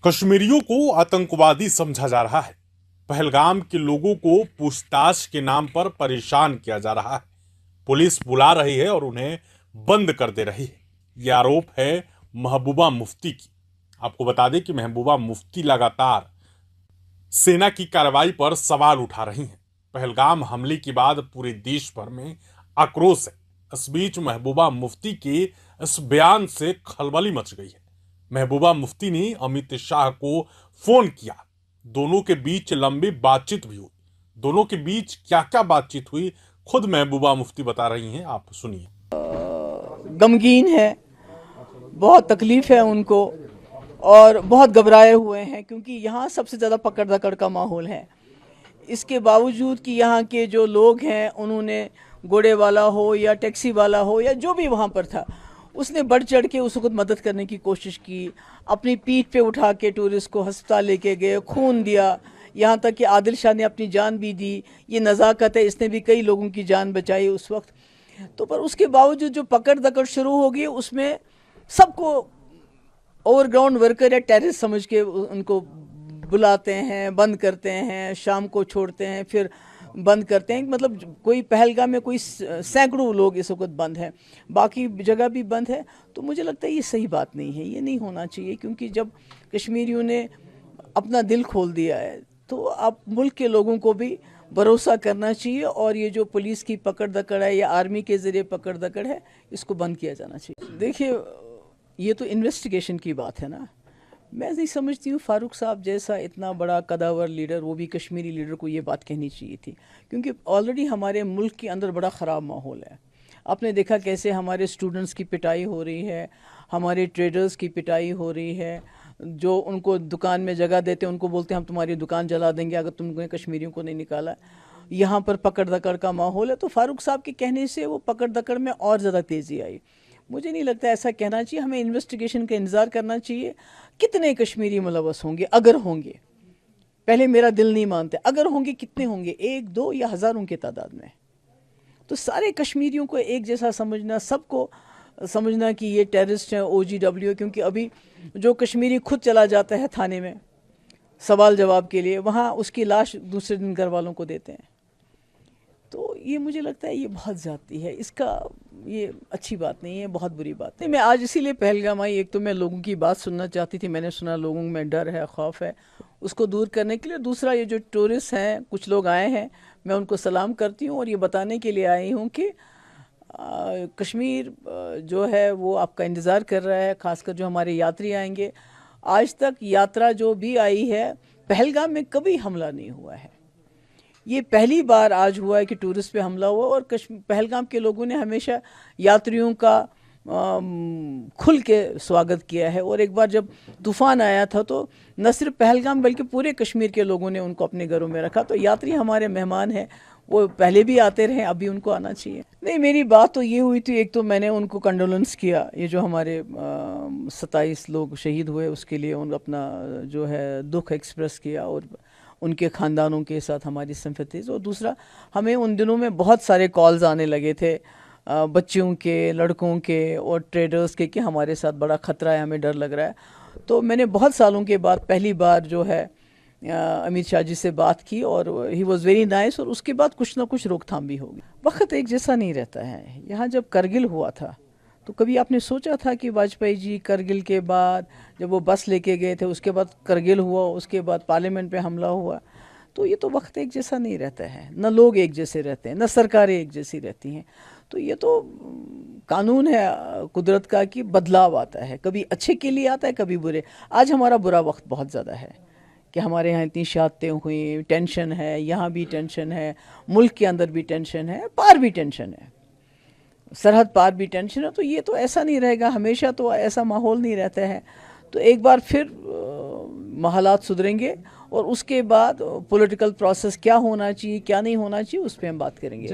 कश्मीरियों को आतंकवादी समझा जा रहा है। पहलगाम के लोगों को पूछताछ के नाम पर परेशान किया जा रहा है। पुलिस बुला रही है और उन्हें बंद कर दे रही है। यह आरोप है महबूबा मुफ्ती की। आपको बता दें कि महबूबा मुफ्ती लगातार सेना की कार्रवाई पर सवाल उठा रही हैं। पहलगाम हमले के बाद पूरे देश भर में आक्रोश है। इस बीच महबूबा मुफ्ती के इस बयान से खलबली मच गई है। महबूबा मुफ्ती ने अमित शाह को फोन किया। दोनों के बीच लंबी बातचीत भी हुई। दोनों के बीच क्या क्या बातचीत हुई, खुद महबूबा मुफ्ती बता रही हैं, आप सुनिए। गमगीन है, बहुत तकलीफ है उनको और बहुत घबराए हुए हैं क्योंकि यहाँ सबसे ज़्यादा पकड़ दकड़ का माहौल है। इसके बावजूद कि यहाँ के जो लोग हैं उन्होंने घोड़े वाला हो या टैक्सी वाला हो या जो भी वहाँ पर था, उसने बढ़ चढ़ के उसको मदद करने की कोशिश की। अपनी पीठ पे उठा के टूरिस्ट को अस्पताल लेके गए, खून दिया, यहाँ तक कि आदिल शाह ने अपनी जान भी दी। ये नज़ाकत है, इसने भी कई लोगों की जान बचाई उस वक्त। तो पर उसके बावजूद जो पकड़ दकड़ शुरू हो गई, उसमें सबको ओवरग्राउंड वर्कर या टेररिस्ट समझ के उनको बुलाते हैं, बंद करते हैं, शाम को छोड़ते हैं, फिर बंद करते हैं। मतलब कोई पहलगाम में कोई सैकड़ों लोग इस वक्त बंद हैं, बाकी जगह भी बंद है। तो मुझे लगता है ये सही बात नहीं है, ये नहीं होना चाहिए। क्योंकि जब कश्मीरियों ने अपना दिल खोल दिया है तो अब मुल्क के लोगों को भी भरोसा करना चाहिए। और ये जो पुलिस की पकड़ दकड़ है या आर्मी के ज़रिए पकड़ दकड़ है, इसको बंद किया जाना चाहिए। देखिए, ये तो इन्वेस्टिगेशन की बात है ना। मैं नहीं समझती हूँ फारूक साहब जैसा इतना बड़ा कदावर लीडर, वो भी कश्मीरी लीडर, को ये बात कहनी चाहिए थी। क्योंकि ऑलरेडी हमारे मुल्क के अंदर बड़ा ख़राब माहौल है। आपने देखा कैसे हमारे स्टूडेंट्स की पिटाई हो रही है, हमारे ट्रेडर्स की पिटाई हो रही है। जो उनको दुकान में जगह देते हैं उनको बोलते हैं हम तुम्हारी दुकान जला देंगे अगर तुमने कश्मीरियों को नहीं निकाला। यहाँ पर पकड़ दकड़ का माहौल है। तो फारूक साहब के कहने से वो पकड़ दकड़ में और ज़्यादा तेज़ी आई। मुझे नहीं लगता ऐसा कहना चाहिए। हमें इन्वेस्टिगेशन का इंतज़ार करना चाहिए। कितने कश्मीरी मुलवस होंगे, अगर होंगे, पहले मेरा दिल नहीं मानते, अगर होंगे कितने होंगे, 1 2 या हज़ारों की तादाद में। तो सारे कश्मीरियों को एक जैसा समझना, सबको समझना कि ये टेररिस्ट हैं, OGW है। क्योंकि अभी जो कश्मीरी खुद चला जाता है थाने में सवाल जवाब के लिए, वहाँ उसकी लाश दूसरे दिन घर वालों को देते हैं। तो ये मुझे लगता है ये बहुत ज़्यादती है। इसका ये अच्छी बात नहीं है, बहुत बुरी बात है। मैं आज इसीलिए पहलगाम आई। एक तो मैं लोगों की बात सुनना चाहती थी। मैंने सुना लोगों में डर है, खौफ है, उसको दूर करने के लिए। दूसरा, ये जो टूरिस्ट हैं, कुछ लोग आए हैं, मैं उनको सलाम करती हूँ और ये बताने के लिए आई हूँ कि कश्मीर जो है वो आपका इंतज़ार कर रहा है। ख़ासकर जो हमारे यात्री आएंगे। आज तक यात्रा जो भी आई है, पहलगाम में कभी हमला नहीं हुआ है। ये पहली बार आज हुआ है कि टूरिस्ट पे हमला हुआ। और पहलगाम के लोगों ने हमेशा यात्रियों का खुल के स्वागत किया है। और एक बार जब तूफ़ान आया था तो न सिर्फ पहलगाम बल्कि पूरे कश्मीर के लोगों ने उनको अपने घरों में रखा। तो यात्री हमारे मेहमान हैं, वो पहले भी आते रहे, अभी उनको आना चाहिए। नहीं, मेरी बात तो ये हुई थी, एक तो मैंने उनको कंडोलेंस किया, ये जो हमारे 27 लोग शहीद हुए उसके लिए उन अपना जो है दुख एक्सप्रेस किया और उनके ख़ानदानों के साथ हमारी सिंपैथीज़। और दूसरा, हमें उन दिनों में बहुत सारे कॉल्स आने लगे थे बच्चियों के, लड़कों के और ट्रेडर्स के कि हमारे साथ बड़ा ख़तरा है, हमें डर लग रहा है। तो मैंने बहुत सालों के बाद पहली बार जो है अमित शाह जी से बात की और ही वॉज़ वेरी नाइस। और उसके बाद कुछ ना कुछ रोकथाम भी होगी। वक्त एक जैसा नहीं रहता है। यहाँ जब करगिल हुआ था तो कभी आपने सोचा था कि वाजपेयी जी करगिल के बाद जब वो बस लेके गए थे, उसके बाद करगिल हुआ, उसके बाद पार्लियामेंट पे हमला हुआ। तो ये तो वक्त एक जैसा नहीं रहता है, न लोग एक जैसे रहते हैं, न सरकारें एक जैसी रहती हैं। तो ये तो कानून है कुदरत का कि बदलाव आता है, कभी अच्छे के लिए आता है, कभी बुरे। आज हमारा बुरा वक्त बहुत ज़्यादा है कि हमारे यहाँ इतनी शहादतें हुई, टेंशन है, यहाँ भी टेंशन है, मुल्क के अंदर भी टेंशन है, पार भी टेंशन है, सरहद पार भी टेंशन है। तो ये तो ऐसा नहीं रहेगा, हमेशा तो ऐसा माहौल नहीं रहता है। तो एक बार फिर हालात सुधरेंगे और उसके बाद पॉलिटिकल प्रोसेस क्या होना चाहिए, क्या नहीं होना चाहिए, उस पर हम बात करेंगे।